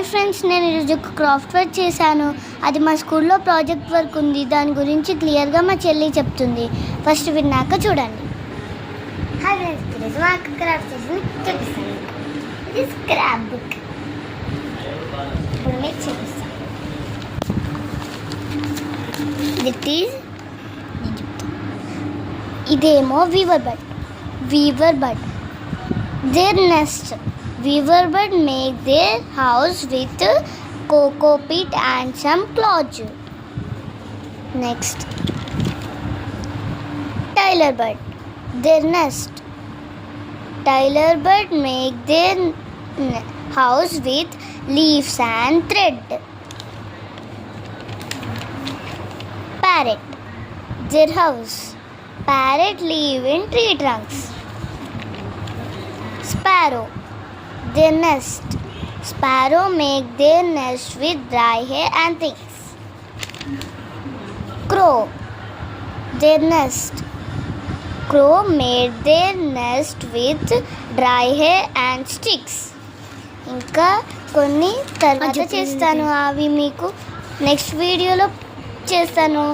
Hi friends, నేను ఈరోజు ఒక క్రాఫ్ట్ వర్క్ చేశాను. అది మా స్కూల్లో ప్రాజెక్ట్ వర్క్ ఉంది. దాని గురించి క్లియర్గా మా చెల్లి చెప్తుంది. ఫస్ట్ విన్నాక చూడండి. హాయ్ ఫ్రెండ్స్, ఈరోజు మా క్రాఫ్ట్ చేసి చూపిస్తాను. ఇది స్క్రాప్ బుక్. ఇప్పుడు మీకు చూపిస్తాను. ఇదేమో weaver bird there nest. Weaver bird make their house with cocoa peat and some cloth. Next, Tyler bird, their nest. Tyler bird make their house with leaves and thread. Parrot, their house. Parrot live in tree trunks. Sparrow, their nest. Sparrow make their nest with dry hair and things. Crow, their nest. Crow made their nest with dry hair and sticks. ఇంకా కొన్ని తర్వాత చేస్తాను. అవి మీకు next వీడియోలో చేస్తాను.